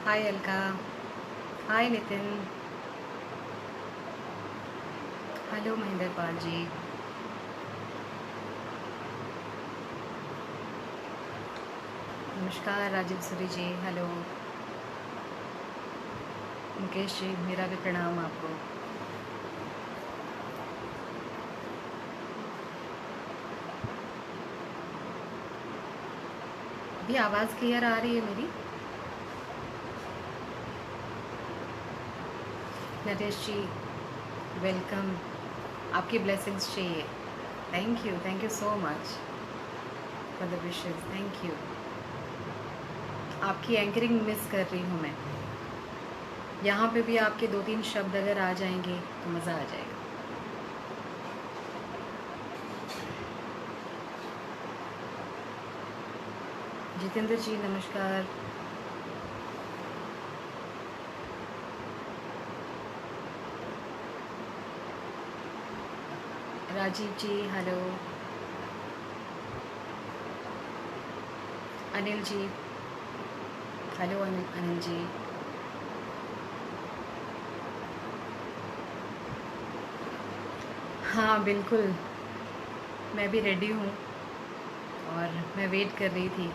हाय अलका। हाय Nitin. Hello Mahendra Pal ji. नमस्कार राजीव सूरी जी। Hello Mukesh ji, मेरा भी प्रणाम आपको। अभी आवाज़ क्लियर आ रही है मेरी? नरेश जी वेलकम। आपकी ब्लेसिंग्स चाहिए। Thank you so much for the wishes. Thank you. आपकी एंकरिंग मिस कर रही हूँ मैं। यहाँ पे भी आपके दो तीन शब्द अगर आ जाएंगे तो मज़ा आ जाएगा। जितेंद्र जी नमस्कार। राजीव जी हेलो। अनिल जी हेलो। अनिल जी हाँ बिल्कुल, मैं भी रेडी हूँ और मैं वेट कर रही थी।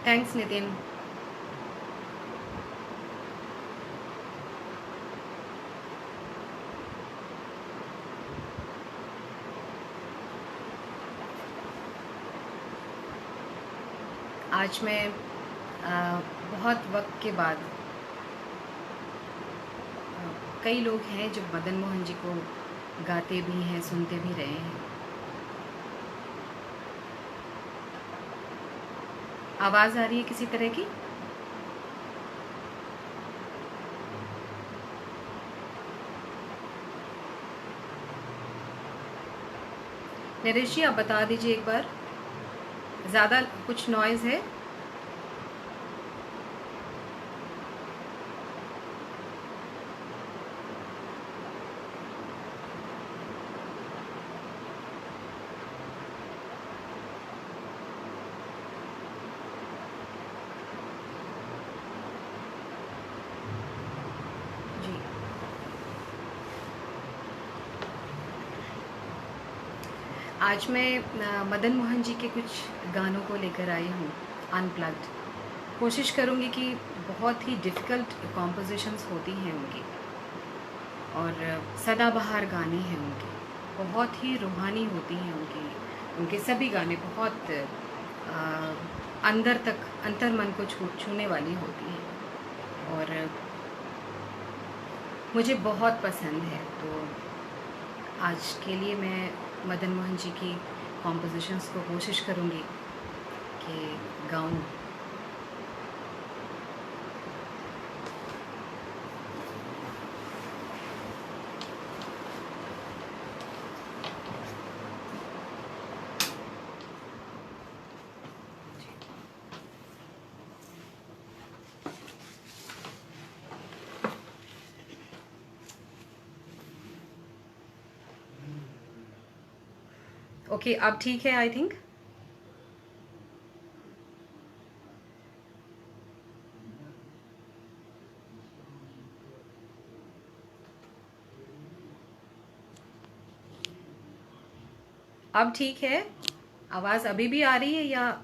थैंक्स नितिन। आज मैं बहुत वक्त के बाद कई लोग हैं जो मदन मोहन जी को गाते भी हैं, सुनते भी रहे हैं। आवाज़ आ रही है किसी तरह की? नरेश जी आप बता दीजिए एक बार। ज़्यादा कुछ नॉइज़ है? जी आज मैं मदन मोहन जी के कुछ गानों को लेकर आई हूँ अनप्लग्ड। कोशिश करूँगी कि बहुत ही डिफ़िकल्ट कॉम्पोजिशंस होती हैं उनकी और सदाबहार गाने हैं उनके, बहुत ही रूहानी होती हैं उनके सभी गाने बहुत अंदर तक अंतर मन को छूने वाली होती हैं और मुझे बहुत पसंद है। तो आज के लिए मैं मदन मोहन जी की कॉम्पोजिशंस को कोशिश करूँगी कि गाऊँ। ओके अब ठीक है आई थिंक। अब ठीक है? आवाज़ अभी भी आ रही है या?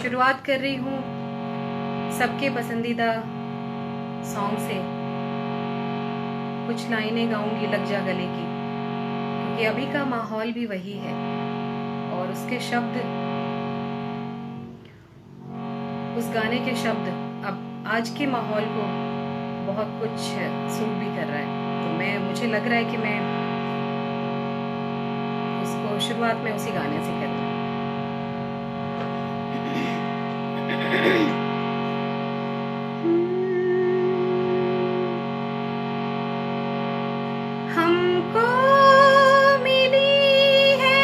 शुरुआत कर रही हूँ सबके पसंदीदा सॉन्ग से। कुछ लाइनें गाऊंगी लग जा गले की, क्योंकि अभी का माहौल भी वही है और उसके शब्द, उस गाने के शब्द अब आज के माहौल को बहुत कुछ सूट भी कर रहा है। तो मुझे लग रहा है कि मैं उसको शुरुआत में उसी गाने से करूँ। हमको मिली है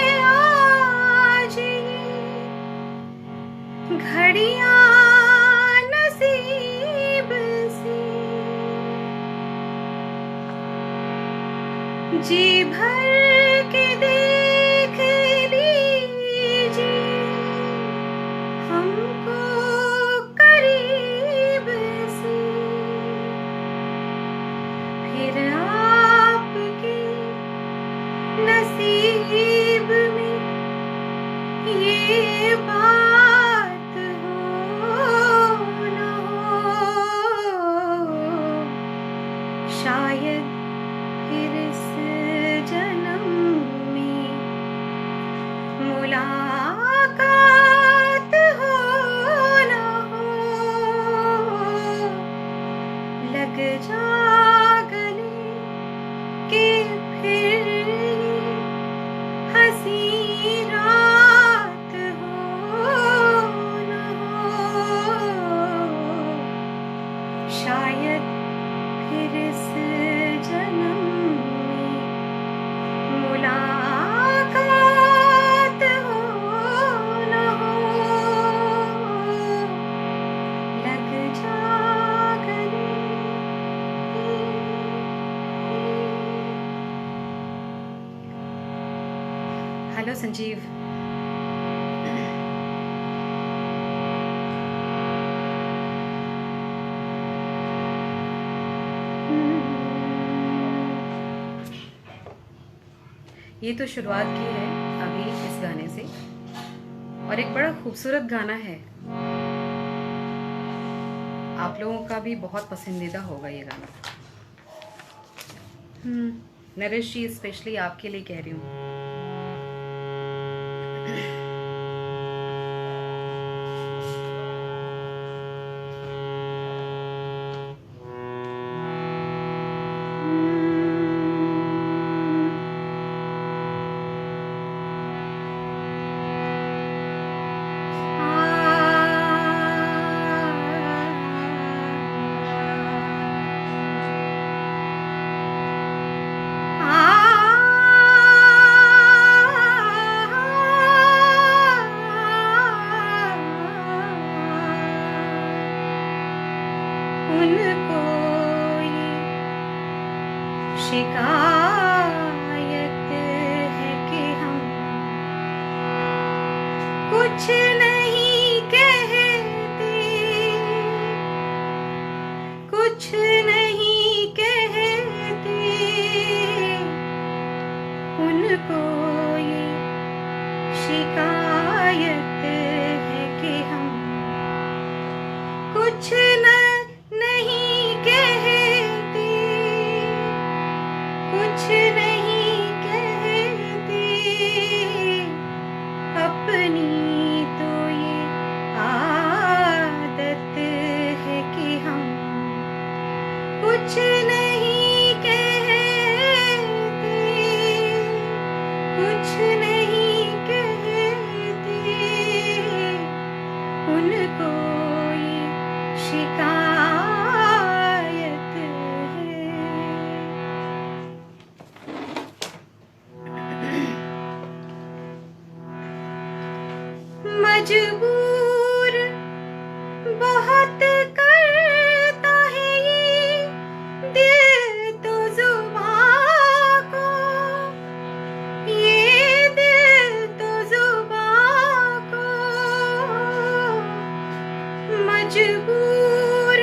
जी भर के देख लीजिए हमको करीब से, फिर आपके नसीब में ये बात हो न हो, शायद फिर इस जन्म में मुलाकात हो न हो, लग जा गले कि फिर हंसी रात हो न हो, शायद फिर इस जन्म में मुलाकात हो न हो, लग जा गले। हेलो संजीव। ये तो शुरुआत की है अभी इस गाने से, और एक बड़ा खूबसूरत गाना है, आप लोगों का भी बहुत पसंदीदा होगा ये गाना। नरेश जी स्पेशली आपके लिए कह रही हूँ। उनको ये शिकायत है कि हम कुछ नहीं कहते, कुछ नहीं कहते, उनको ये शिकायत है कि हम कुछ नहीं कहते, कुछ नहीं कहते, अपनी तो ये आदत है कि हम कुछ नहीं कहते, कुछ नहीं कहते, उनको ये शिकायत है। मजबूर बहुत करता है ये दिल तो जुबां को, ये दिल तो जुबां को, मजबूर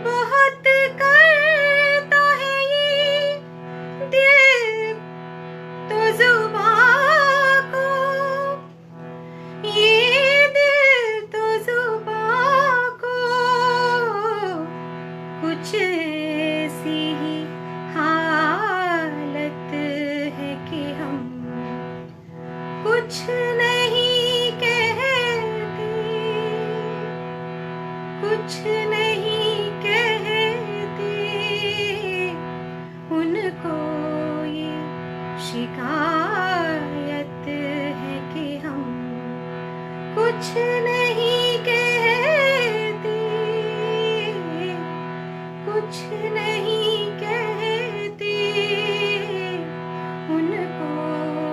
बहुत करता है ये दिल तो जुबां को, ये दिल तो जुबां को, कुछ ऐसी ही हालत है कि हम कुछ नहीं कहते, कुछ नहीं कहते, उनको ये शिकायत है कि हम कुछ नहीं कहते, कुछ नहीं कहते, उनको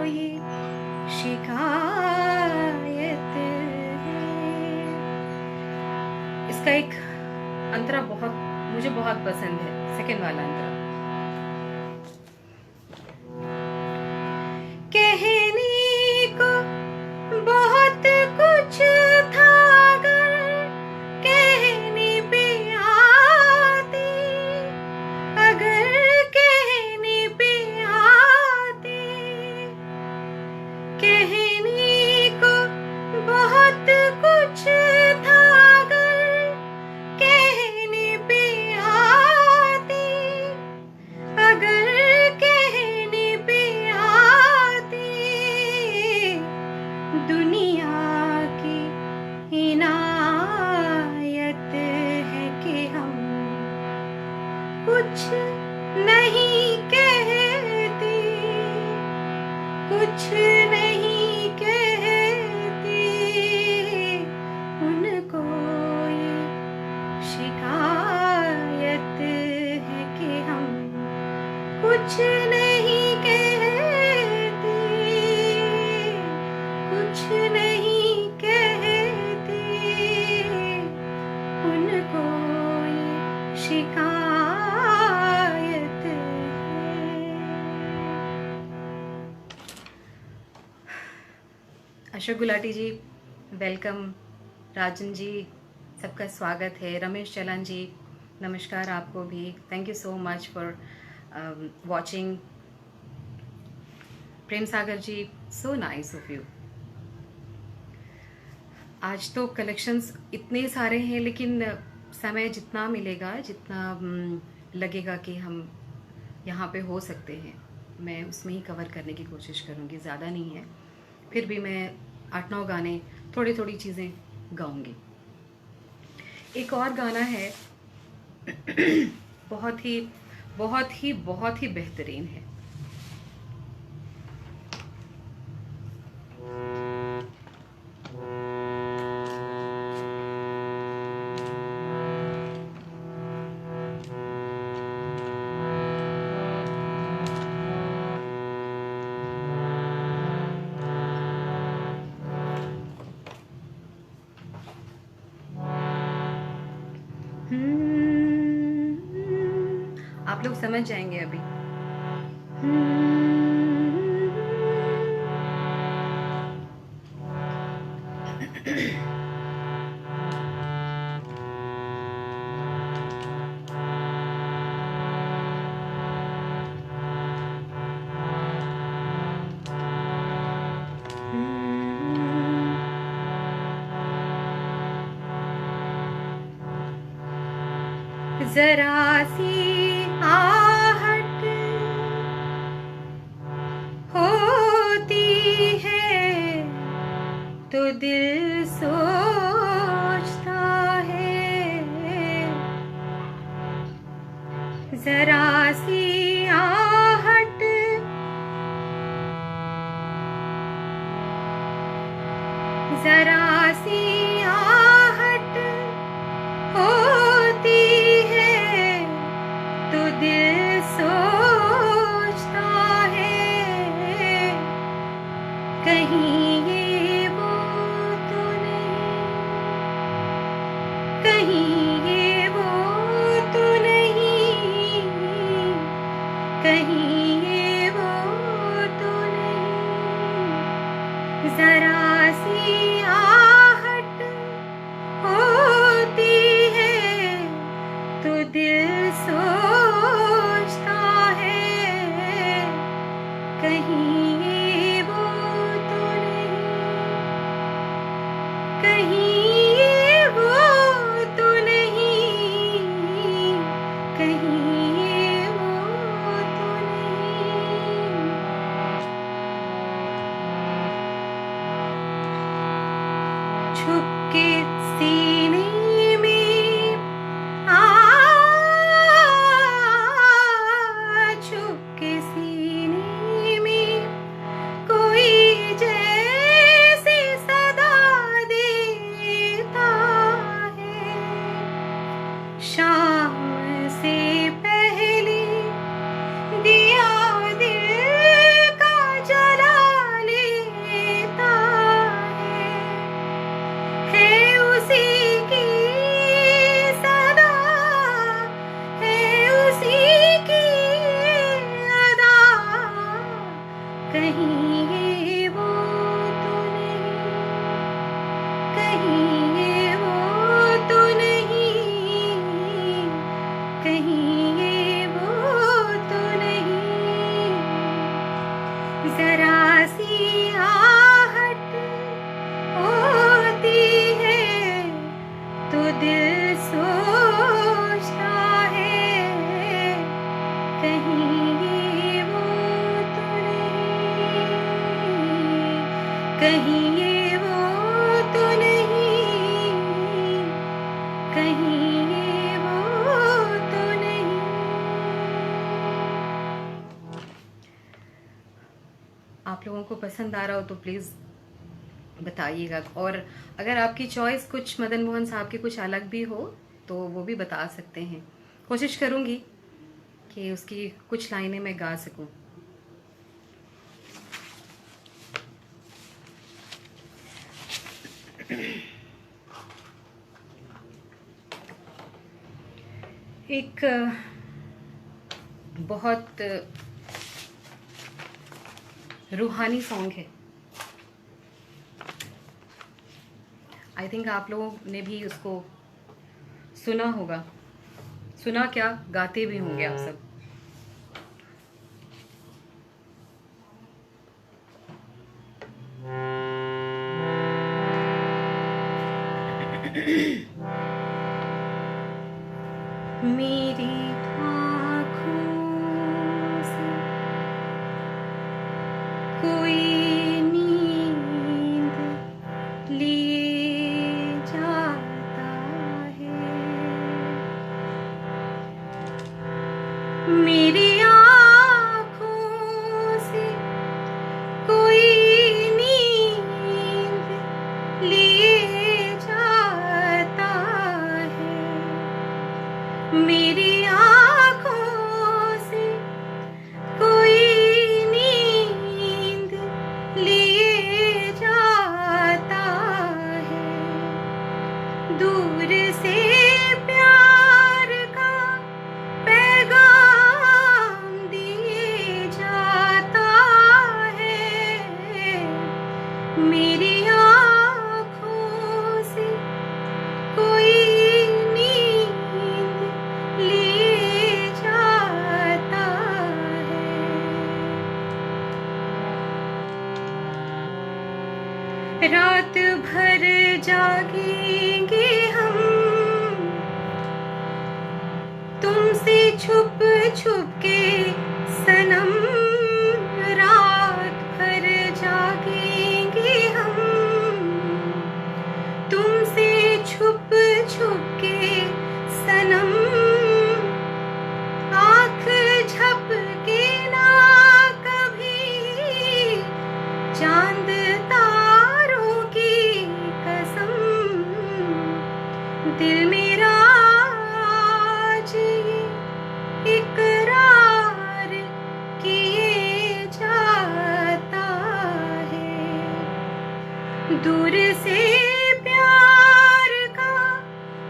ये शिकायत है। इसका एक अंतरा मुझे बहुत पसंद है, सेकंड वाला अंतरा। कुछ नहीं कहती, कुछ नहीं कहती, उनको ये शिकायत है कि हम कुछ नहीं कहती, कुछ नहीं कहती, उनको ये शिकायत है। अशोक गुलाटी जी वेलकम, राजन जी सबका स्वागत है, रमेश चलन जी नमस्कार आपको भी, thank you so much for watching. Prem Sagar ji so nice of you. आज तो कलेक्शंस इतने सारे हैं, लेकिन समय जितना मिलेगा, जितना लगेगा कि हम यहाँ पे हो सकते हैं, मैं उसमें ही कवर करने की कोशिश करूँगी, ज़्यादा नहीं है। फिर भी मैं 8-9 गाने, थोड़ी थोड़ी चीज़ें गाऊंगी। एक और गाना है बहुत ही बहुत ही बहुत ही बेहतरीन है। आप लोग समझ जाएंगे अभी। जरा सी आहट होती है तो दिल सोचता है, जरा सी आहट, जरा सी आहट होती है तो दिल सोचता है, कहीं ये वो तो नहीं, कहीं ये वो तो नहीं, कहीं ये वो तो नहीं, जरा सी आहट होती है तो दिल सोचता है, कहीं ये वो तो नहीं, कहीं ये वो तो नहीं, कहीं ये वो तो नहीं। छुप के सीने में छुप के सीने में कोई जैसी सदा देता है, शाम से पहले दिया दिल का जला लेता है उसी की सदा, है उसी की अदा, कहीं ये वो तो नहीं, कहीं ये वो तो नहीं, कहीं ये वो तो नहीं, जरा सी आहट होती है तो दिल सोचता है, कहीं ये वो तो नहीं, कहीं ये वो तो नहीं, कहीं ये वो तो नहीं, आप लोगों को पसंद आ रहा हो तो प्लीज़ बताइएगा। और अगर आपकी चॉइस कुछ मदन मोहन साहब की कुछ अलग भी हो तो वो भी बता सकते हैं। कोशिश करूँगी कि उसकी कुछ लाइनें मैं गा सकूँ। एक बहुत रूहानी सॉन्ग है। आई थिंक आप लोगों ने भी उसको सुना होगा, सुना क्या गाते भी होंगे आप सब। मेरी आँखों से कोई नींद लिए जाता है, मेरी आँखों से कोई नींद लिए जाता है, मेरी आँखों से कोई नींद लिए जाता है, दूर से प्यार का पैगाम दिए जाता है, मेरी आँखों से कोई नींद लिए जाता है। रात भर जागेंगे हम तुमसे छुप छुप के सनम, रात भर जागेंगे हम तुमसे छुप छुप के सनम, आँख झपके ना कभी चांद तारों की कसम, दिल मेरा आज ये इकरार किए जाता है, दूर से प्यार का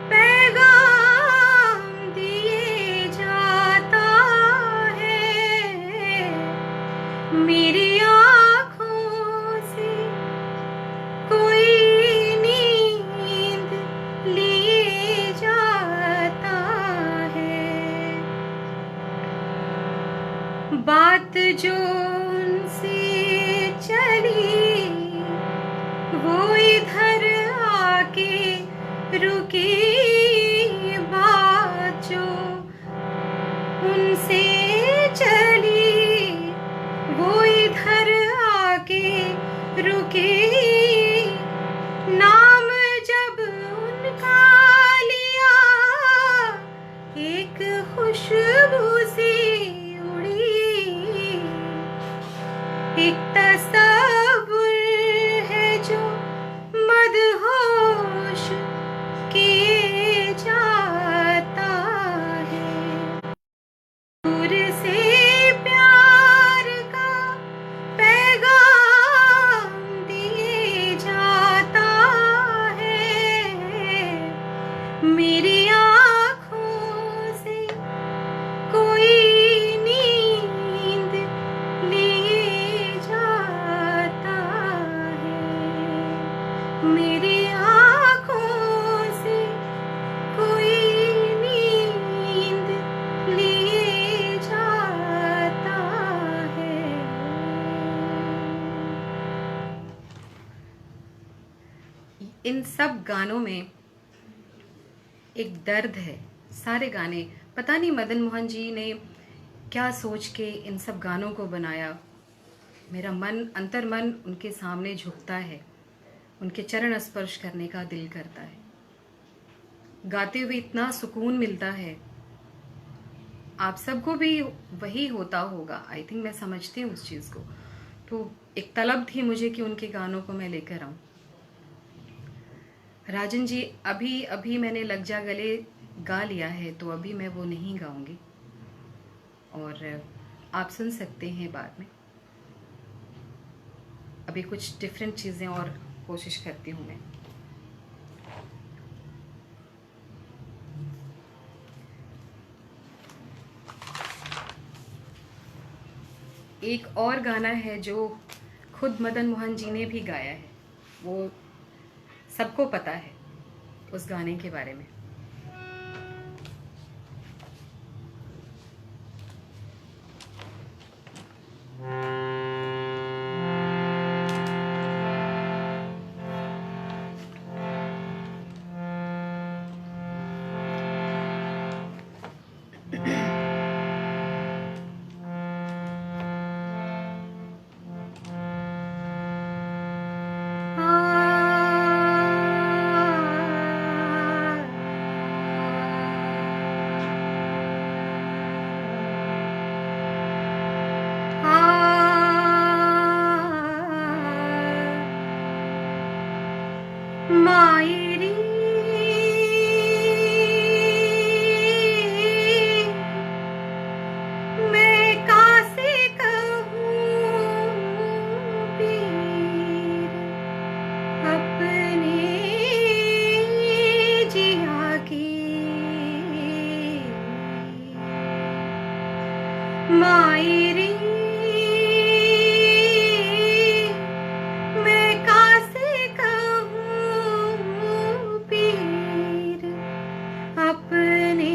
पैगाम दिए जाता है, मेरी आँखों से कोई नींद लिए जाता है। बात जो उनसे चली वो इधर आके रुकी, बात जो उनसे चली वो इधर आके रुकी, नाम जब उनका लिया एक खुशबू सी उड़ी, एक तस्वीर है जो मदहोश किए जाता है, दूर से प्यार का पैगाम दिए जाता है, मेरी आँखों से कोई नींद लिए जाता है, मेरी आँखों से कोई नींद लिए जाता है। इन सब गानों में एक दर्द है। सारे गाने, पता नहीं मदन मोहन जी ने क्या सोच के इन सब गानों को बनाया। मेरा मन, अंतर मन उनके सामने झुकता है, उनके चरण स्पर्श करने का दिल करता है। गाते हुए इतना सुकून मिलता है। आप सबको भी वही होता होगा, आई थिंक, मैं समझती हूँ उस चीज़ को। तो एक तलब थी मुझे कि उनके गानों को मैं लेकर आऊं। राजन जी, अभी अभी मैंने लग जा गले गा लिया है, तो अभी मैं वो नहीं गाऊंगी, और आप सुन सकते हैं बाद में। अभी कुछ डिफरेंट चीज़ें और कोशिश करती हूँ मैं। एक और गाना है जो खुद मदन मोहन जी ने भी गाया है, वो सबको पता है उस गाने के बारे में। मायरी मैं कासे कहूँ पीर अपने जिया की, मायरी अपने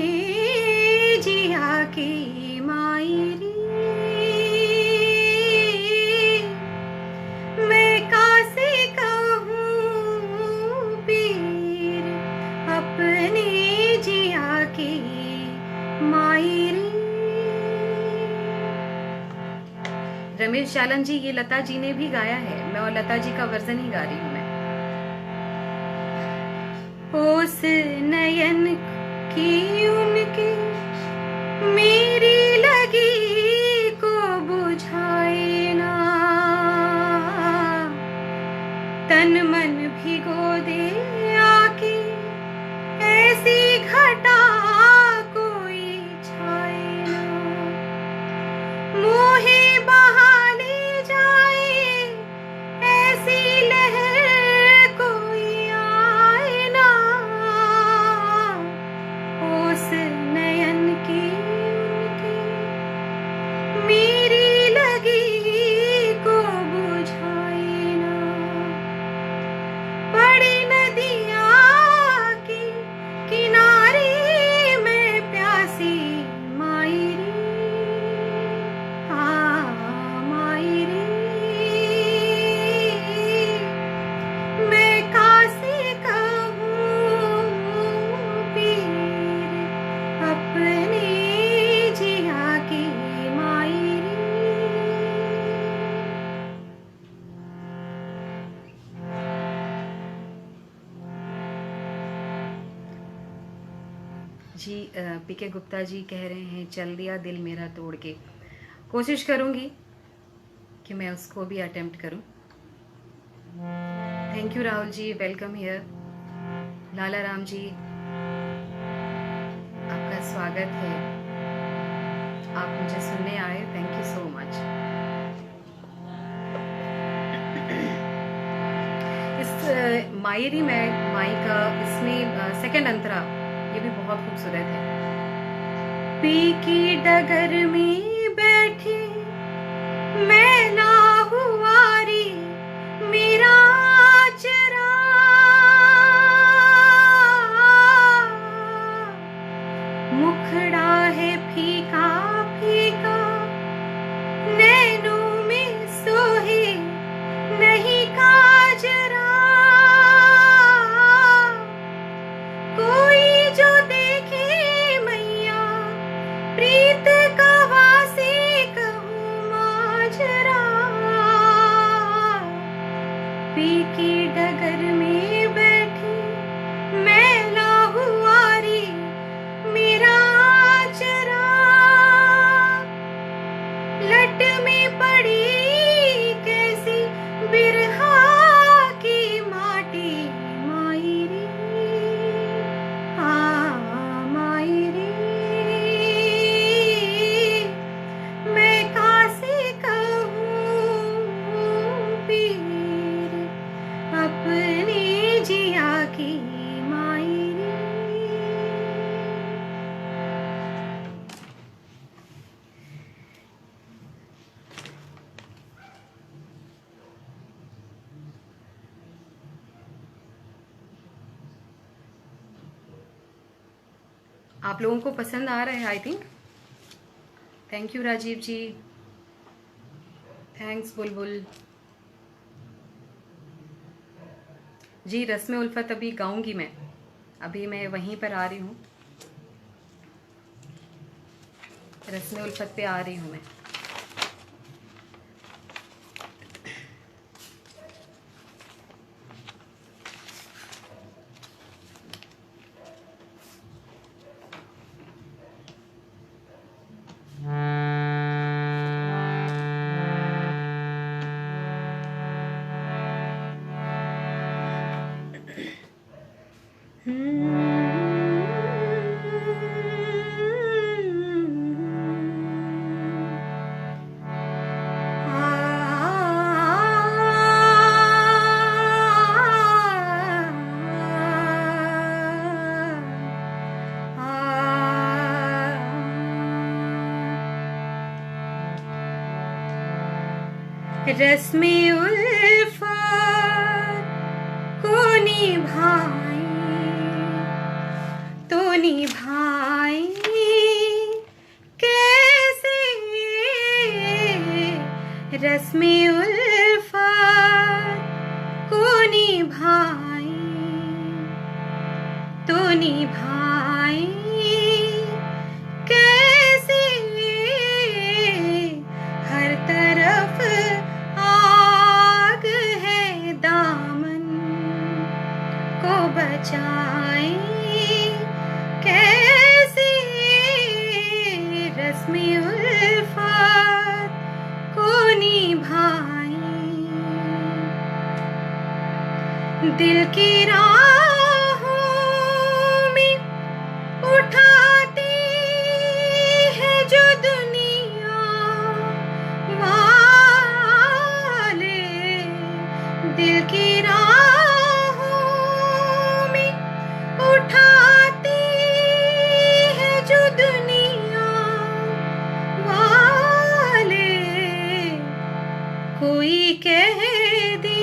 जिया की मायरी मैं कासे कहूँ पीर अपने जिया की मायरी। रमेश चालन जी, ये लता जी ने भी गाया है, मैं और लता जी का वर्जन ही गा रही हूँ मैं। उस नयन की उनके मेरी लगी को बुझाए ना, तन मन भिगो दे आके ऐसी घटा कोई छाए ना, मोहे बहा ले जाए ऐसी लहर कोई आए ना, उस नयन की उनकी मेरी लगी को बुझाए ना, बड़ी नदिया के किनारे मैं प्यासी मायरी, मायरी मैं कासे कहूँ पीर अपने जिया की मायरी। जी, पीके गुप्ता जी कह रहे हैं चल दिया दिल मेरा तोड़ के। कोशिश करूंगी कि मैं उसको भी अटेम्प्ट करूं। Thank you Rahul ji, welcome here. Lala Ram ji, आपका स्वागत है, आप मुझे सुनने आए, थैंक यू सो मच। इस मायरी में माई का इसमें सेकंड अंतरा ये भी बहुत खूबसूरत है। पी की डगर में बैठे मैं लाहुआरी मेरा चरा, मुखड़ा है फीका फीका नैनों में सोहे नहीं काजरा, कोई जो देखे मैया प्रीत का वासी कहूँ माजरा, पी की डगर में बैठी मैं लाहुआरी मेरा चरा, लट में पड़ आप लोगों को पसंद आ रहा है I think. Thank you Rajiv ji, thanks Bulbul ji. रस्म उल्फत अभी गाऊंगी मैं, अभी मैं वहीं पर आ रही हूँ, रस्म उल्फत पे आ रही हूँ मैं। रस्म उल्फत को निभाई तो निभाई कैसे, रस्म उल्फत को निभाई तो निभाई कैसे, हर तरफ आग है दामन को बचाए कैसे, रस्म उल्फत को निभाई। दिल की राहों में उठाती है जो दुनिया वाले, दिल की राहों में उठाती है जो दुनिया वाले, कोई कह दे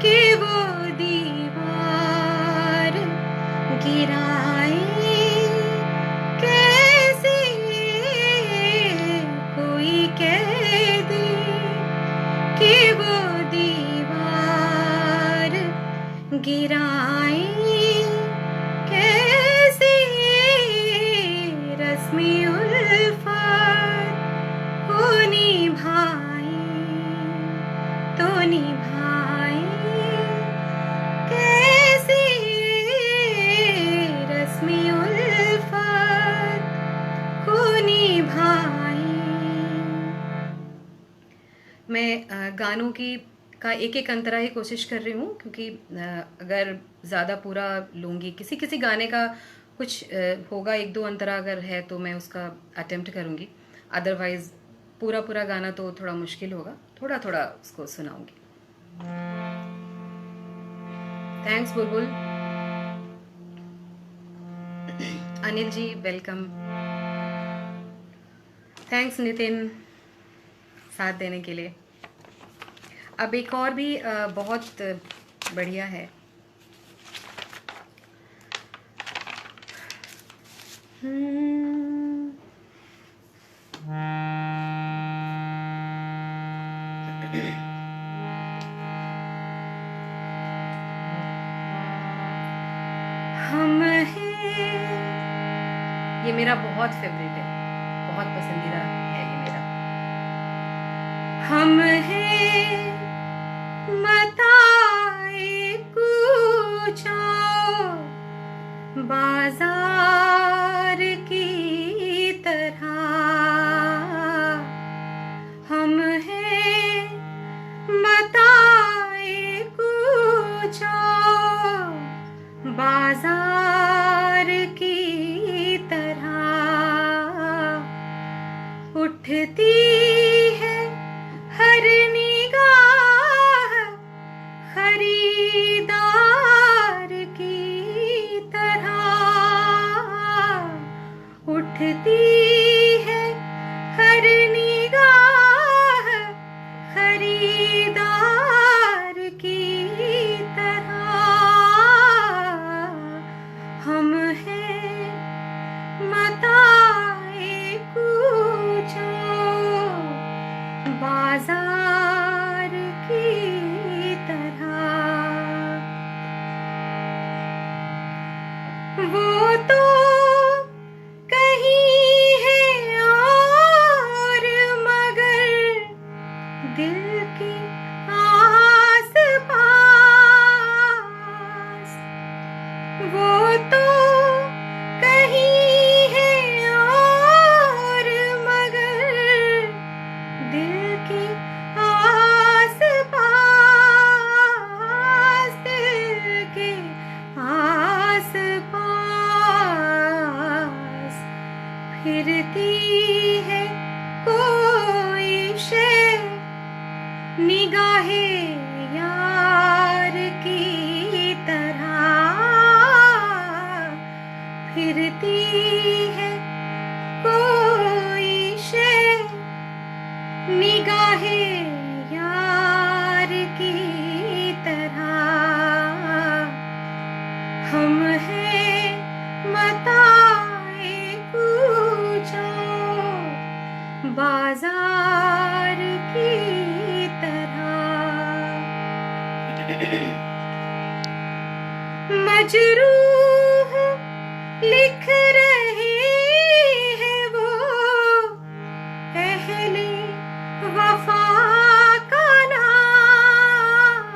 कि वो दीवार गिराए कैसे, कोई कह दे कि वो दीवार गिराए कैसे, रस्म उल्फत को निभाई तो निभाई कैसे, रस्म उल्फत को निभाई। मैं गानों की का एक एक अंतरा ही कोशिश कर रही हूँ, क्योंकि अगर ज़्यादा पूरा लूँगी, किसी किसी गाने का कुछ होगा, एक दो अंतरा अगर है तो मैं उसका अटेम्प्ट करूँगी, अदरवाइज पूरा पूरा गाना तो थोड़ा मुश्किल होगा, थोड़ा थोड़ा उसको सुनाऊंगी। थैंक्स बुलबुल। अनिल जी वेलकम, थैंक्स नितिन साथ देने के लिए। अब एक और भी बहुत बढ़िया है। हम हैं, ये मेरा बहुत फेवरेट है, बहुत पसंदीदा है ये मेरा। हम हैं मताए कूचा बाजार की तरह, हम हैं मताए कूचा बाजार की तरह, उठती है हर निगाह खरीदार की तरह, उठती है हर निगाह खरीदार की तरह, हम हैं फिरती है कोई शय निगाहे यार की तरह, फिरती है कोई शय निगाहे यार की तरह। हम हैं मताए कूचा बाजार की तरह, मजरूह लिख रहे हैं वो अहले वफा का नाम,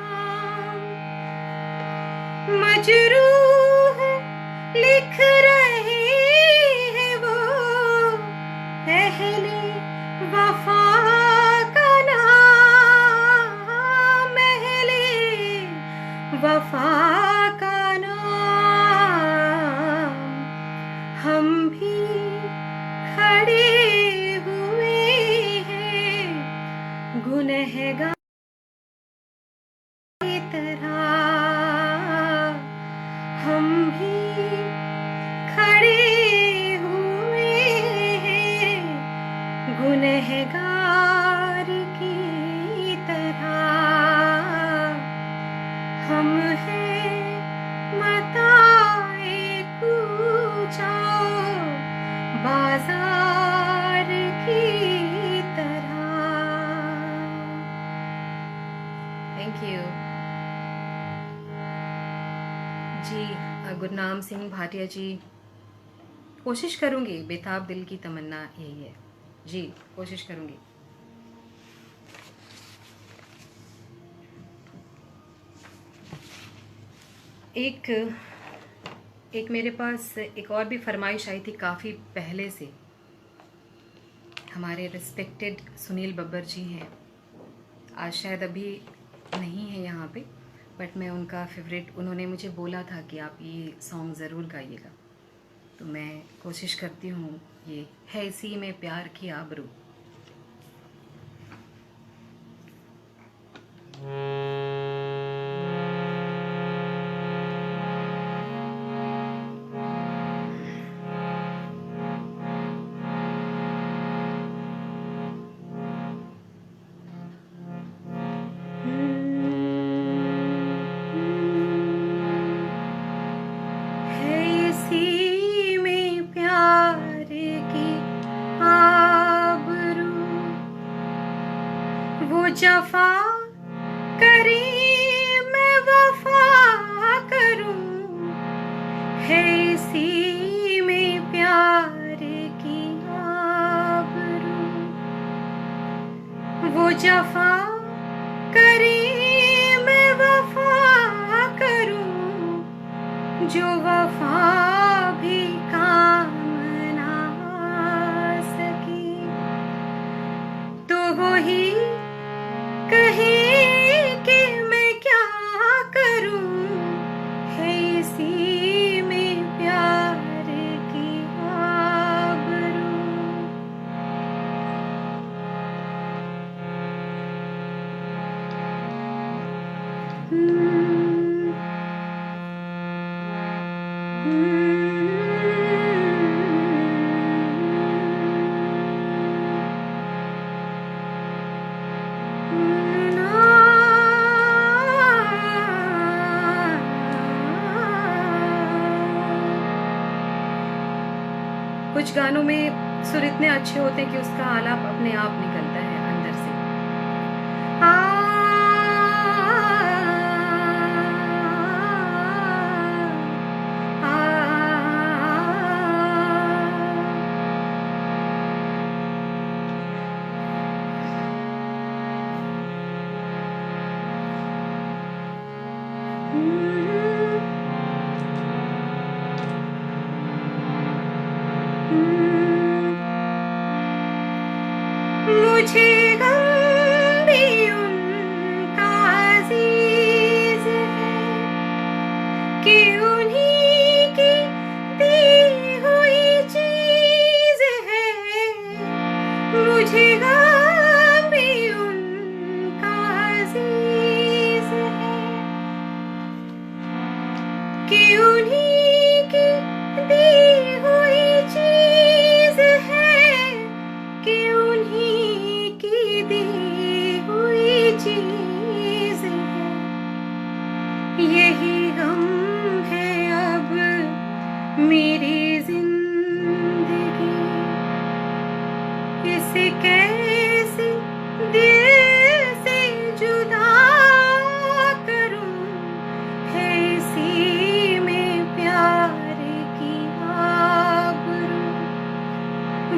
मजरूह लिख रहे हैं वो अहले वफा का नाम, अहले वफा का नाम। हम भी खड़े हुए हैं गुनहगार की तरह, हम भी खड़े हुए हैं गुनहगार की तरह। हम हैं मताए कूचा बाजार की तरह। थैंक यू जी। गुरनाम सिंह भाटिया जी, कोशिश करूंगी, बेताब दिल की तमन्ना यही है जी, कोशिश करूंगी। एक मेरे पास एक और भी फरमाइश आई थी काफ़ी पहले से। हमारे रिस्पेक्टेड सुनील बब्बर जी हैं, आज शायद अभी नहीं है यहाँ पे, बट मैं उनका फेवरेट, उन्होंने मुझे बोला था कि आप ये सॉन्ग ज़रूर गाइएगा, तो मैं कोशिश करती हूँ। ये है इसी में प्यार की आबरू। जफा करे मैं वफा करूं, है इसी में प्यार की आबरू। वो जफा करे मैं वफा करूं, जो वफा भी काम ना आ सकी, तो वही कहे कि मैं क्या करूं, है इसी में प्यार की आबरू। कुछ गानों में सुर इतने अच्छे होते हैं कि उसका आलाप अपने आप निकलता है अंदर से। मुझे गम भी उनका अजीज है कि उन्हीं की दी हुई चीज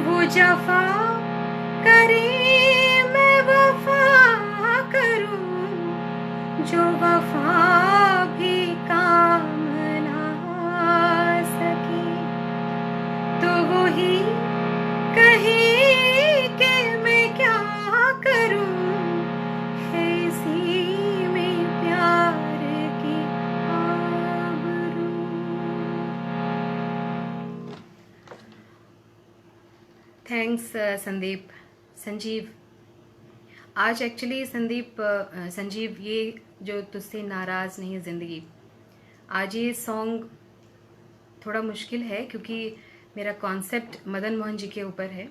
वो जफा करे मैं वफा करूं, जो वफा भी काम ना सके, तो वही कहे कि मैं क्या करूं, है इसी में प्यार की आबरू। थैंक्स संजीव। आज एक्चुअली संजीव, ये जो तुझसे नाराज़ नहीं ज़िंदगी, आज ये सॉन्ग थोड़ा मुश्किल है क्योंकि मेरा कॉन्सेप्ट मदन मोहन जी के ऊपर है।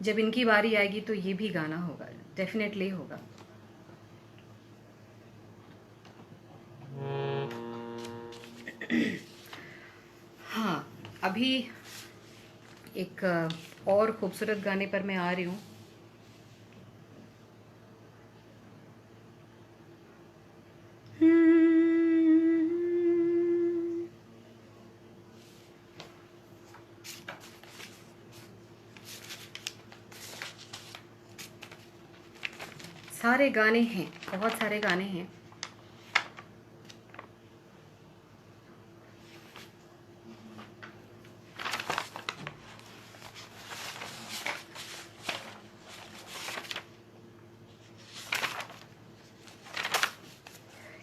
जब इनकी बारी आएगी तो ये भी गाना होगा, डेफिनेटली होगा। हाँ, अभी एक और खूबसूरत गाने पर मैं आ रही हूँ। सारे गाने हैं, बहुत सारे गाने हैं।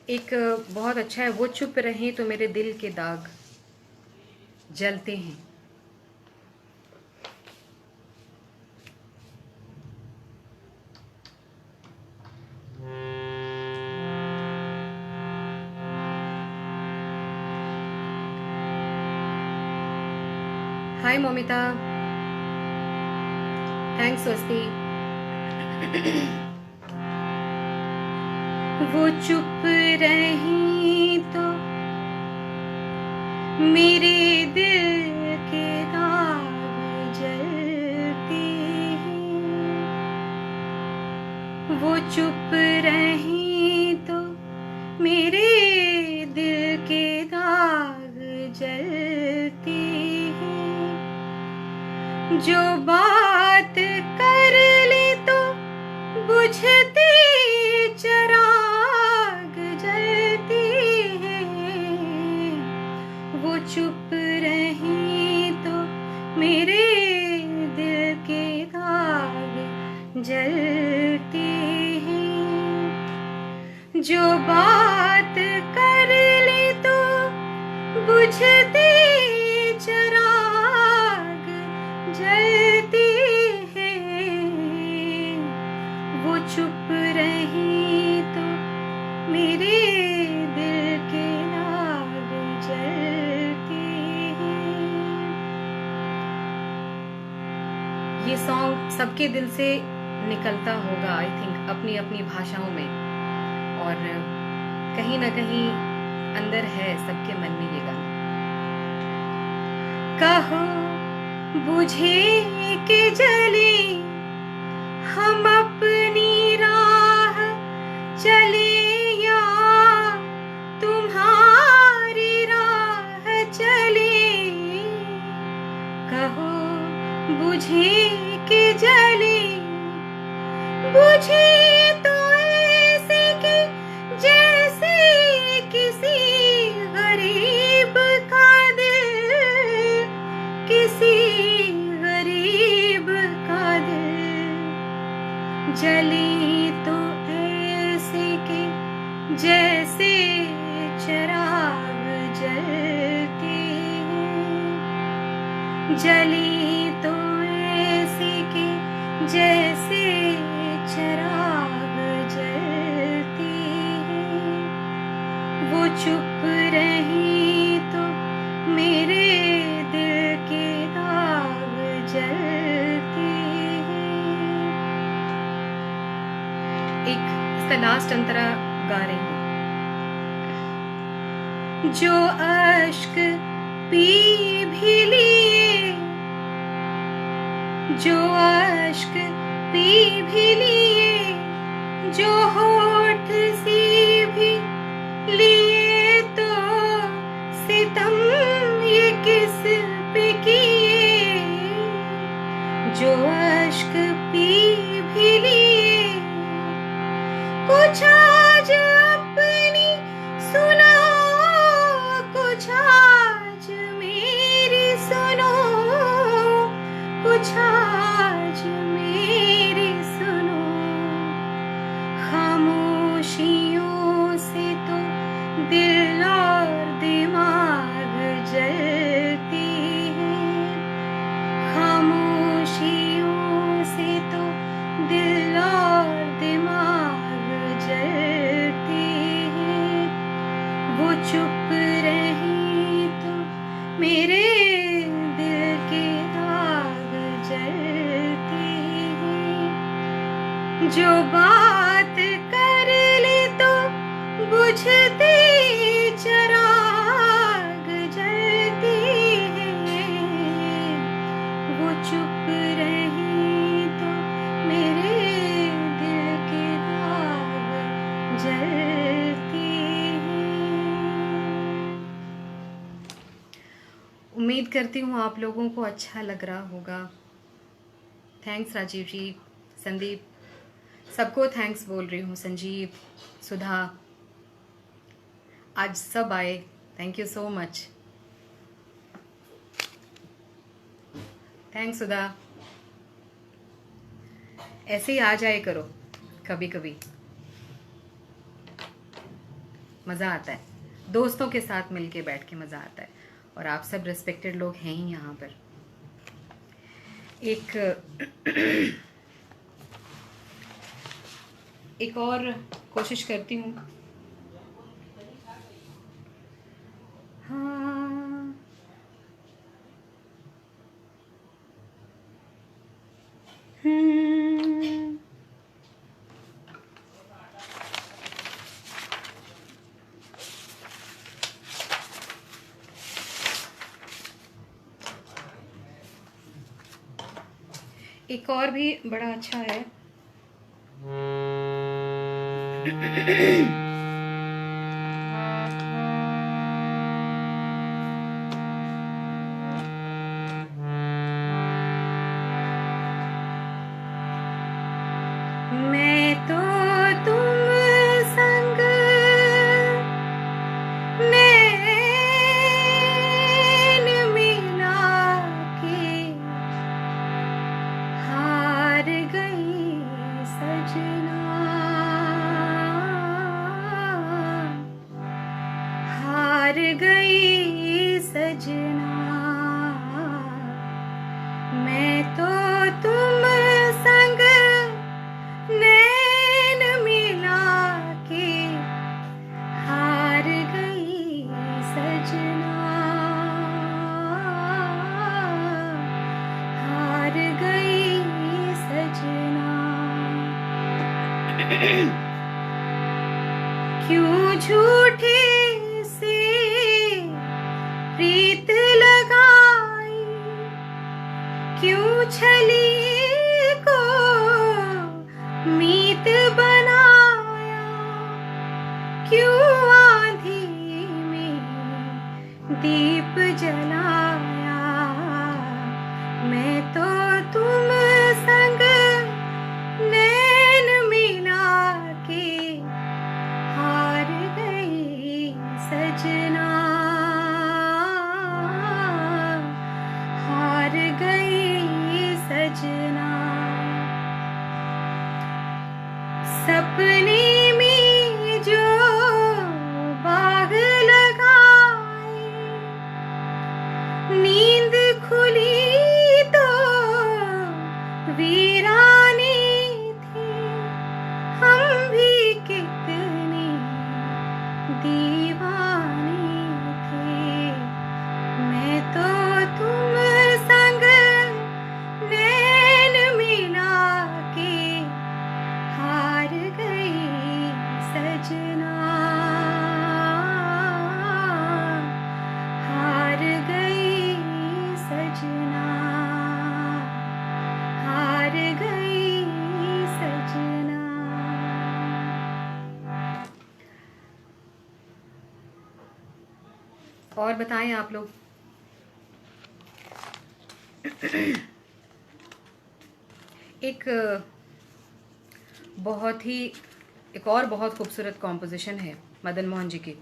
एक बहुत अच्छा है, वो चुप रहे तो मेरे दिल के दाग जलते हैं। हाय मोमिता, थैंक्स स्वस्ति। वो चुप रही तो मेरे दिल के दाग जलते हैं, वो चुप रही तो मेरे दिल के दाग जलते हैं, जो बात कर ली तो बुझती चिराग जलती है, वो चुप रही तो मेरे दिल के दाग जलते हैं, जो बात कर ली तो बुझती चिराग जलती है, वो चुप रही तो मेरे दिल के दाग जलते हैं। ये सॉन्ग सबके दिल से निकलता होगा आई थिंक, अपनी अपनी भाषाओं में, और कहीं ना कहीं अंदर है सबके मन में ये गाना। कहो बुझे कि जले हम अपनी राह चले, या तुम्हारी राह चले, कहो बुझे कि जले, बुझे तो ऐसे कि जैसे किसी गरीब का दिल, किसी गरीब का दिल, जले तो ऐसे कि जैसे चिराग जलते हैं, जले तो ऐसे कि जैसे चिराग जलते हैं, वो चुप रही तो मेरे दिल के दाग जलते हैं। एक इसका लास्ट अंतरा गा रही हूँ। जो अश्क पी भी लिए, जो अश्क पी भी लिए, जो होठ सी भी लिए, तो सितम ये किस पे किए, कुछ आज मेरी सुनो, खामोशियों से तो दिल और दिमाग जलती है, खामोशियों से तो दिल और दिमाग जलती है। वो चुप रही तो मेरे दिल के आग जलती है, जो बात कर ली तो बुझती चिराग जलती है। वो चुप रही तो मेरे दिल के आग जलती है। उम्मीद करती हूँ आप लोगों को अच्छा लग रहा होगा। थैंक्स राजीव जी, संदीप, सबको थैंक्स बोल रही हूँ। संजीव, सुधा, आज सब आए, thank you so much. Thanks Sudha. ऐसे ही आ जाए करो कभी कभी, मज़ा आता है। दोस्तों के साथ मिलके बैठ के मज़ा आता है, और आप सब रिस्पेक्टेड लोग हैं ही यहाँ पर। एक और कोशिश करती हूँ। हाँ, एक और भी बड़ा अच्छा है। मैं तो तुम संग नैन मिला के हार गई सजना, हार गई सजना। मैं तो तुम संग नैन मिला के हार गई सजना, हार गई सजना। क्यों झूठे से प्रीत लगाई, क्यों छली को मीत बनाया, क्यों आंधी में दीप जलाया। मैं तो तुम संग नैन मिला के हार गई सजना, हार गई सजना। सपने में जो बाग लगाए, नींद खुली तो वीरानी थी, हम भी कितने दीवाने थे। मैं तो तुम संग नैन मिला के हार गई सजना, हार गई सजना, हार गई सजना। और बताएं आप लोग। एक बहुत ही एक और बहुत खूबसूरत कॉम्पोजिशन है मदन मोहन जी की।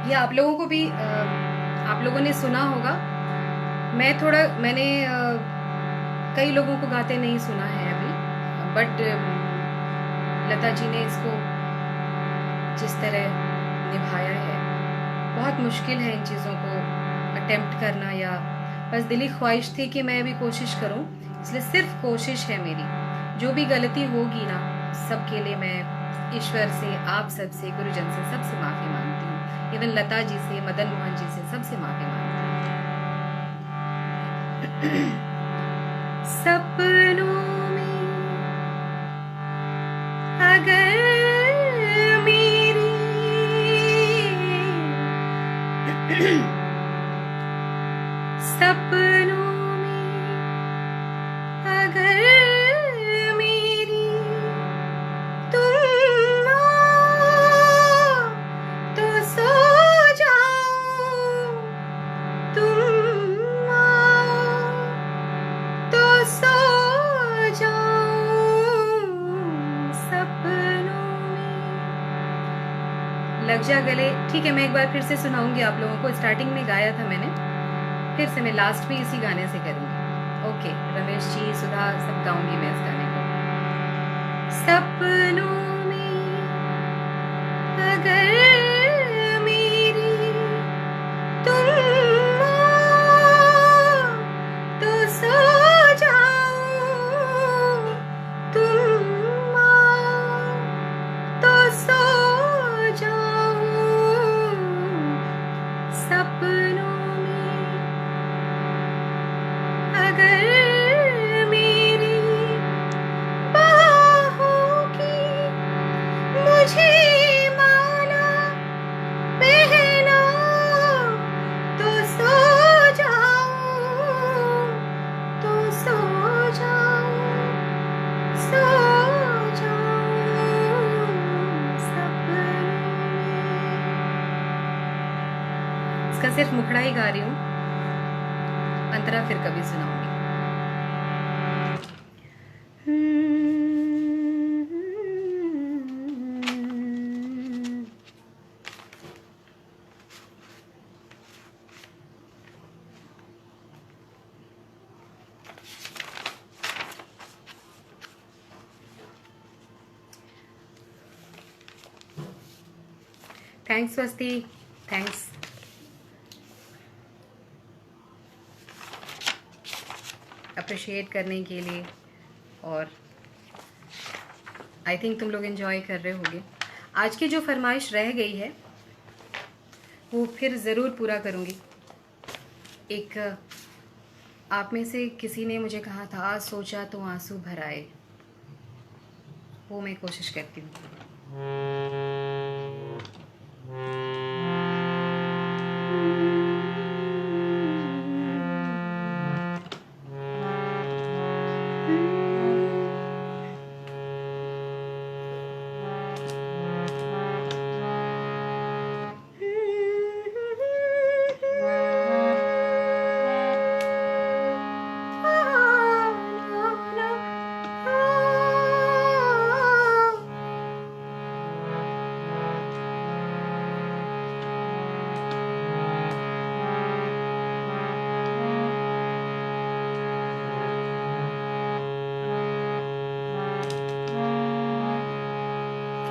ये आप लोगों को भी आप लोगों ने सुना होगा। मैंने कई लोगों को गाते नहीं सुना है अभी, बट लता जी ने इसको जिस तरह निभाया है, बहुत मुश्किल है इन चीज़ों को अटेम्प्ट करना, या बस दिली ख्वाहिश थी कि मैं भी कोशिश करूं, इसलिए सिर्फ कोशिश है मेरी। जो भी गलती होगी ना, सबके लिए मैं ईश्वर से, आप सबसे, गुरुजन से, सबसे माफ़ी मांगती हूँ। इवन लता जी से, मदन मोहन जी से, सबसे माफ़ी मांगती हूँ। सपनों में अगर मेरी सपनों में अगर मेरी तुम आओ तो सो जाऊं, तुम आओ तो सो जाऊं सपनों में। लग जा गले, ठीक है, मैं एक बार फिर से सुनाऊंगी आप लोगों को। स्टार्टिंग में गाया था मैंने, फिर से मैं लास्ट भी इसी गाने से करूंगी। ओके, रमेश जी, सुधा, सब गाऊंगी मैं इस गाने को। सपनों में अगर मेरी तुम आओ तो सो जाऊं, तुम आओ तो सो जाऊं सपनों में अगर मेरी बाहों की मुझे माला पहना तो सो जाऊं, तो सो जाऊं, सो जाऊं सपनों में। इसका सिर्फ मुखड़ा ही गा रही हूँ, अंतरा फिर कभी सुनाऊंगी। थैंक्स स्वस्ति, थैंक्स। अप्रिशिएट करने के लिए, और आई थिंक तुम लोग एंजॉय कर रहे होगे। आज की जो फरमाइश रह गई है वो फिर ज़रूर पूरा करूँगी। एक आप में से किसी ने मुझे कहा था, आज सोचा तो आंसू भर आए, वो मैं कोशिश करती हूँ।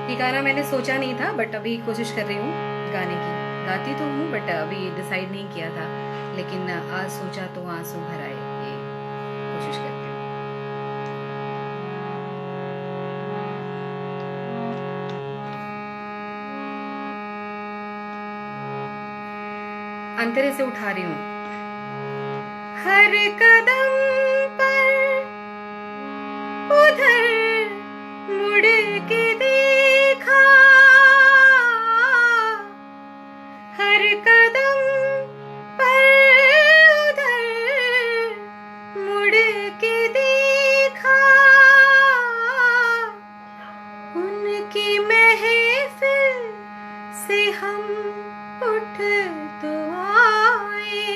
ये गाना मैंने सोचा नहीं था, बट अभी कोशिश कर रही हूँ गाने की। गाती तो हूँ बट अभी डिसाइड नहीं किया था, लेकिन आज सोचा तो आंसू भर आए, ये कोशिश करती हूँ। अंतरे से उठा रही हूँ। हर कदम पर उधर मुड़ के देखा, हर कदम पर उधर मुड़ के देखा, उनकी महफिल से हम उठ तो आए,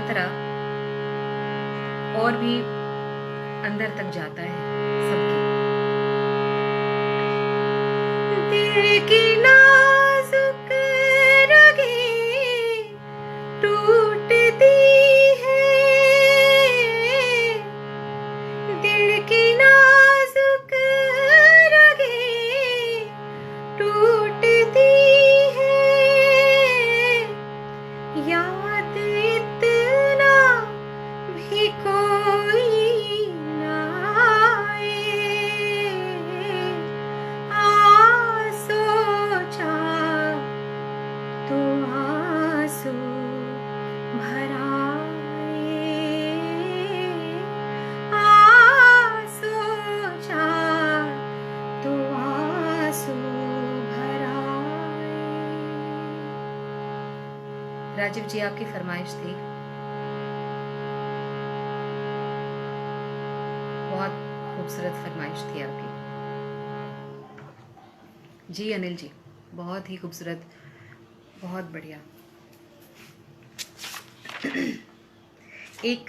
तरह और भी अंदर तक जाता है सबके। दिल की नाजुक रगें टूटती है, दिल की नाजुक रगें टूटती है, याद इतना भी कोई ना आए, आ सोचा तो आंसू भर आए, आ सोचा तो आंसू भर आए। राजीव जी, आपकी फरमाइश थी, बहुत खूबसूरत फरमाइश थी आपकी। जी अनिल जी, बहुत ही खूबसूरत, बहुत बढ़िया। एक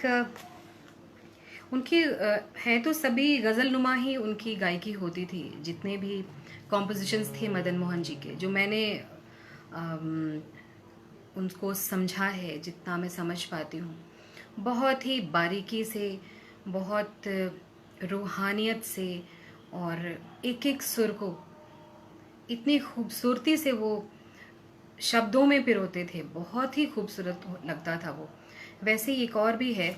उनकी हैं तो सभी गज़ल नुमा ही उनकी गायकी होती थी। जितने भी कॉम्पोजिशंस थे मदन मोहन जी के, जो मैंने उनको समझा है, जितना मैं समझ पाती हूँ, बहुत ही बारीकी से, बहुत रूहानियत से, और एक एक सुर को इतनी खूबसूरती से वो शब्दों में पिरोते थे। बहुत ही खूबसूरत लगता था वो। वैसे ही एक और भी है,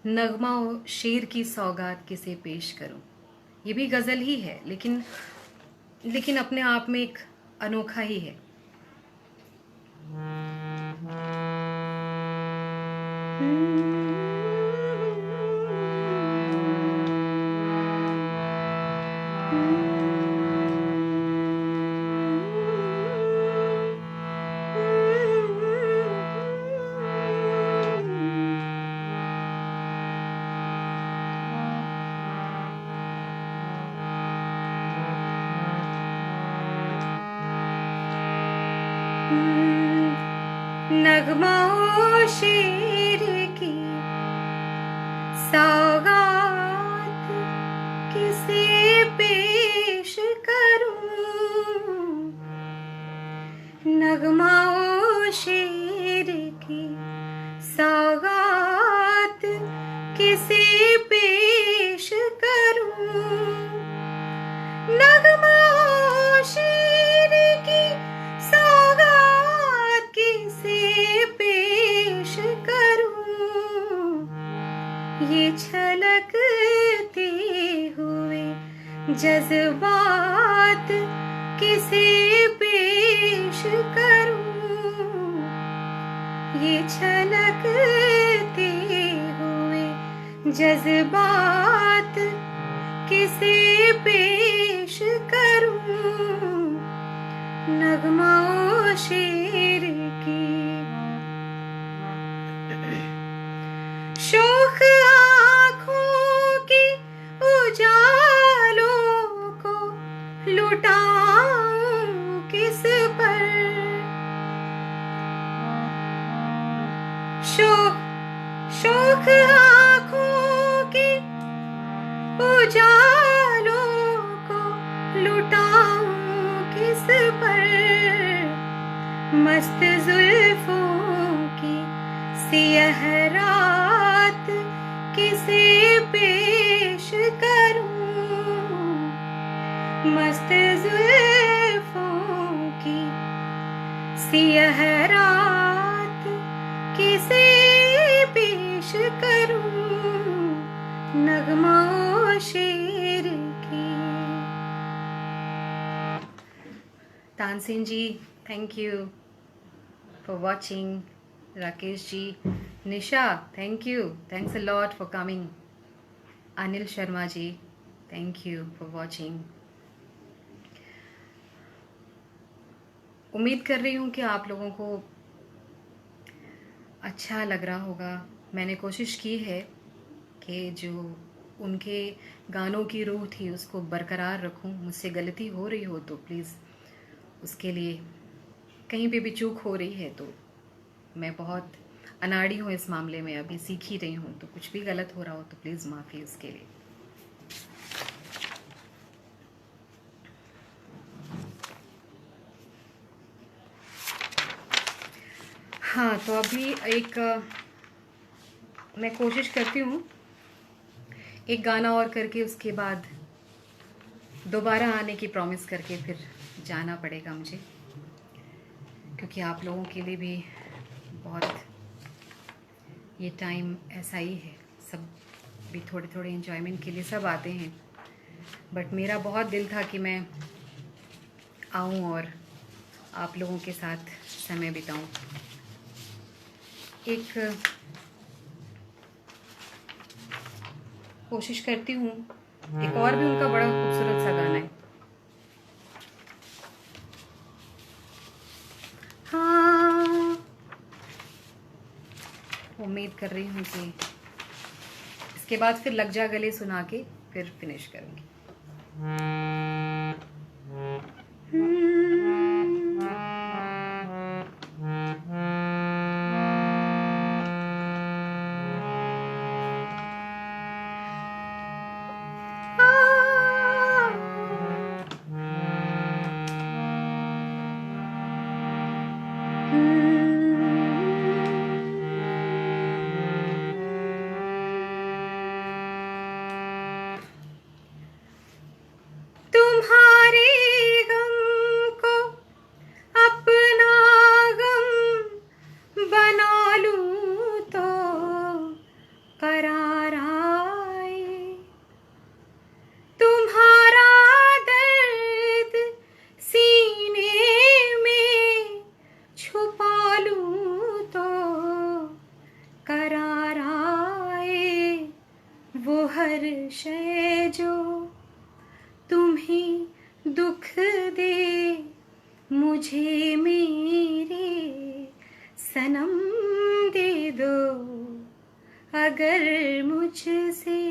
नगमा ओ शेर की सौगात किसे पेश करूं। ये भी गज़ल ही है, लेकिन अपने आप में एक अनोखा ही है। नगमा ओ शेर की सौगात किसे पेश करूं, नगमा ओ शेर की सौगात किसे पेश करूं, नगमा ओ शेर की सौगात किसे पेश करूं, ये छलकते हुए जज्बात किसे पेश करूं, ये छलकते हुए जज्बात किसे पेश करूं, नगमा ओ शेर की शोख आँखों की उजालों को लुटाऊं किस पर, शोख आँखों की उजालों को लुटाऊं किस पर, मस्त जुल्फों की सियाह रात किसे पेश करूं, मस्त जुल्फों की सियाह रात किसे पेश करूं, नगमा ओ शेर की। Tansen ji, thank you for watching. Rakesh ji, Nisha, thank you, thanks a lot for coming. Anil Sharma ji, thank you for watching. उम्मीद कर रही हूँ कि आप लोगों को अच्छा लग रहा होगा। मैंने कोशिश की है कि जो उनके गानों की रूह थी उसको बरकरार रखूं। मुझसे गलती हो रही हो तो प्लीज़ उसके लिए, कहीं पे भी चूक हो रही है तो मैं बहुत अनाड़ी हूँ इस मामले में, अभी सीख ही रही हूँ, तो कुछ भी गलत हो रहा हो तो प्लीज़ माफ़ी उसके लिए। हाँ, तो अभी मैं कोशिश करती हूँ एक गाना और करके उसके बाद दोबारा आने की प्रॉमिस करके फिर जाना पड़ेगा मुझे, क्योंकि आप लोगों के लिए भी बहुत ये टाइम ऐसा ही है, सब भी थोड़े थोड़े एंजॉयमेंट के लिए सब आते हैं, बट मेरा बहुत दिल था कि मैं आऊँ और आप लोगों के साथ समय बिताऊं। एक कोशिश करती हूँ, एक और भी उनका बड़ा खूबसूरत सा गाना है। हाँ, उम्मीद कर रही हूँ कि इसके बाद फिर लग जा गले सुना के फिर फिनिश करूँगी। तुम्हारे गम को अपना गम बना लूं तो करार आए, तुम्हारा दर्द सीने में छुपा लूं तो करार आए, वो हर शय जो तुम्हें दुख दे मुझे मेरे सनम दे दो, अगर मुझसे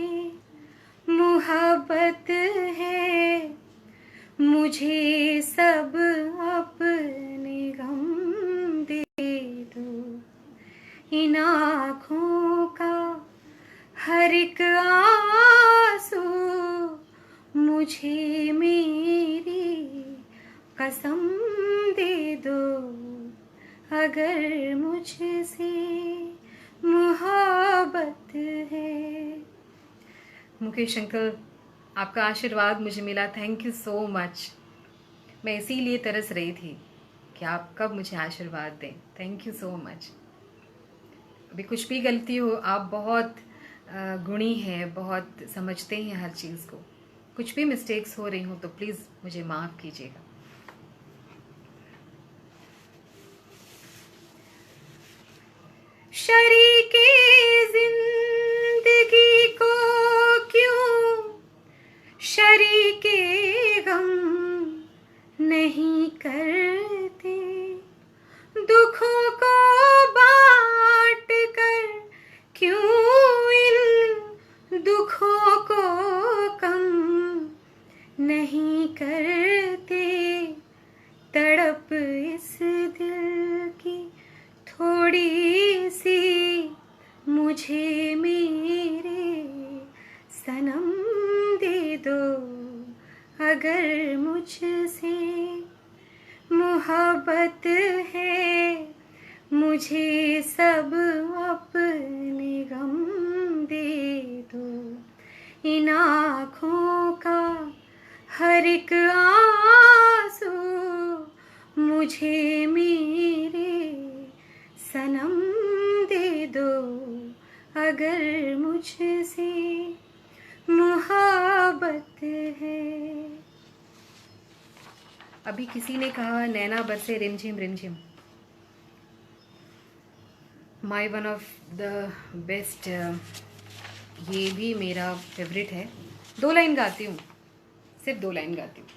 मोहब्बत है मुझे सब अपने गम दे दो, इन आँखों का हर एक आंसू मुझे मेरी कसम दे दो, अगर मुझसे मोहब्बत है। मुकेश अंकल, आपका आशीर्वाद मुझे मिला, थैंक यू सो मच। मैं इसीलिए तरस रही थी कि आप कब मुझे आशीर्वाद दें, थैंक यू सो मच। अभी कुछ भी गलती हो, आप बहुत गुणी हैं, बहुत समझते हैं हर चीज़ को, कुछ भी मिस्टेक्स हो रही हो तो प्लीज़ मुझे माफ़ कीजिएगा। शरीके जिंदगी को क्यों शरीके गम नहीं करते, दुखों को बांट कर क्यों इन दुखों को कम नहीं करते, तड़प इस दिल की थोड़ी सी मुझे मेरे सनम दे दो, अगर मुझसे मोहब्बत है मुझे सब अपने गम दे दो, इन आँखों का हर एक आंसू मुझे मेरे सनम दे दो, अगर मुझसे मोहब्बत है। अभी किसी ने कहा नैना बरसे रिमझिम रिमझिम, my one of the best, ये भी मेरा फेवरेट है। 2 लाइन गाती हूँ, सिर्फ 2 लाइन गाती हूँ।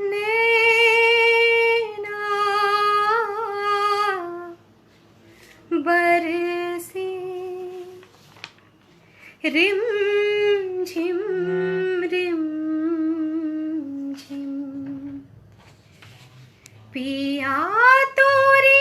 नैना बरसे रिम झिम रिम झिम, पिया तोरी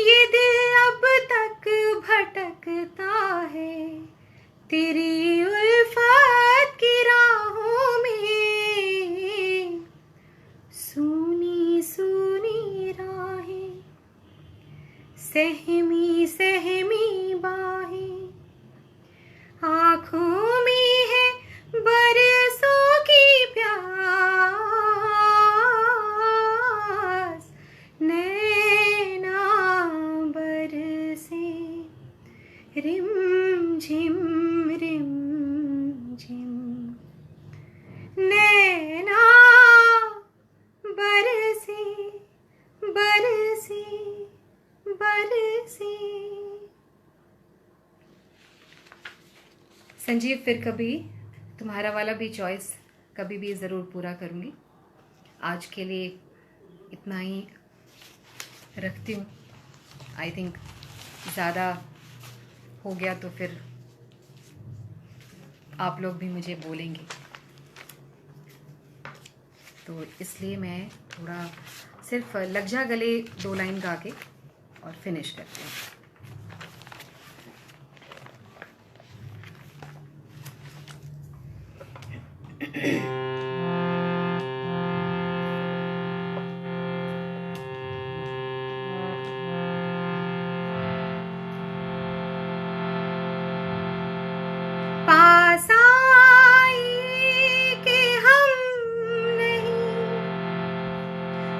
ये दिल अब तक भटकता है तेरी उल्फत की राहों में। सूनी सूनी राहें, सहमी सहमी बाहें, आँखों में है बरसों की प्यास, नैना बरसे रिम झिम रिम झिम, नैना बरसे बरसे बरसे। संजीव, फिर कभी तुम्हारा वाला भी चॉइस कभी भी ज़रूर पूरा करूँगी। आज के लिए इतना ही रखती हूँ। आई थिंक ज़्यादा हो गया तो फिर आप लोग भी मुझे बोलेंगे, तो इसलिए मैं थोड़ा सिर्फ लग जा गले 2 लाइन गा के और फिनिश करते हैं। पास आए कि हम नहीं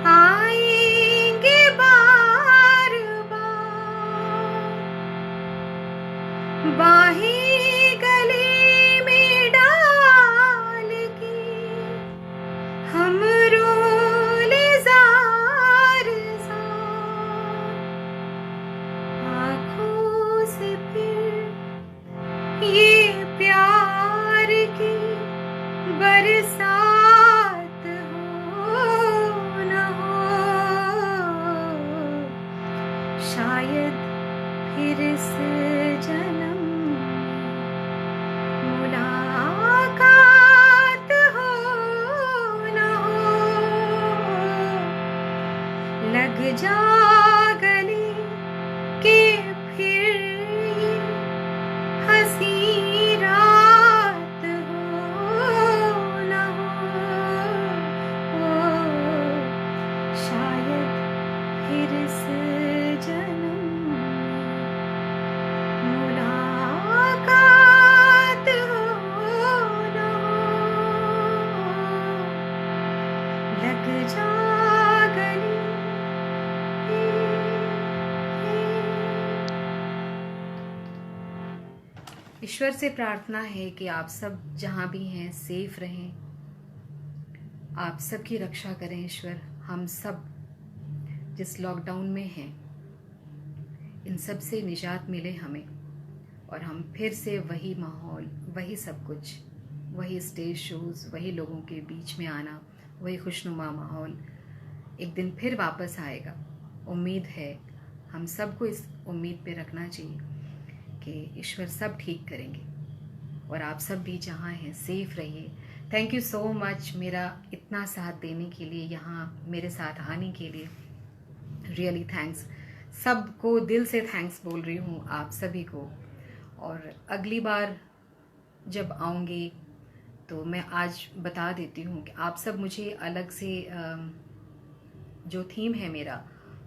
आएंगे बार बार, बाहें गले में डाल के हम रोले जार जार, आँखों से फिर ये प्यार की बरसात हो न हो, शायद फिर इस जन्म मुलाकात हो न हो। लग जा गले के फिर ये हंसी रात हो न हो, शायद फिर इस जन्म मुलाकात हो न हो। लग जा गले ईश्वर से प्रार्थना है कि आप सब जहाँ भी हैं सेफ रहें, आप सबकी रक्षा करें ईश्वर। हम सब जिस लॉकडाउन में हैं इन सब से निजात मिले हमें, और हम फिर से वही माहौल, वही सब कुछ, वही स्टेज शोज़, वही लोगों के बीच में आना, वही खुशनुमा माहौल एक दिन फिर वापस आएगा। उम्मीद है, हम सबको इस उम्मीद पे रखना चाहिए कि ईश्वर सब ठीक करेंगे, और आप सब भी जहाँ हैं सेफ रहिए। थैंक यू सो मच मेरा इतना साथ देने के लिए, यहाँ मेरे साथ आने के लिए। रियली थैंक्स, सबको दिल से थैंक्स बोल रही हूँ आप सभी को। और अगली बार जब आऊँगी तो मैं आज बता देती हूँ कि आप सब मुझे अलग से जो थीम है मेरा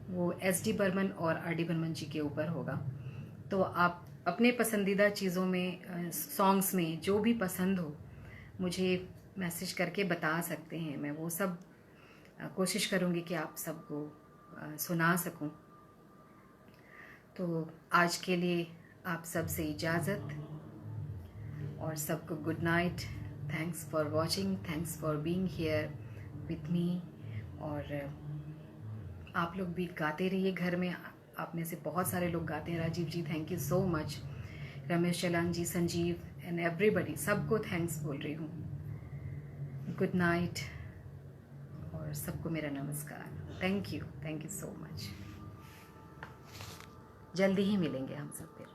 वो SD बर्मन और RD बर्मन जी के ऊपर होगा। तो आप अपने पसंदीदा चीज़ों में, सॉन्ग्स में जो भी पसंद हो मुझे मैसेज करके बता सकते हैं। मैं वो सब कोशिश करूँगी कि आप सबको सुना सकूं। तो आज के लिए आप सब से इजाज़त, और सबको good night. Thanks for watching, thanks for being here with me. और आप लोग भी गाते रहिए घर में। आप में से बहुत सारे लोग गाते हैं। Rajiv ji thank you so much, Ramesh Chalan ji, Sanjeev and everybody, सबको थैंक्स बोल रही हूँ। गुड नाइट और सबको मेरा नमस्कार। Thank you so much. जल्दी ही मिलेंगे हम सब फिर।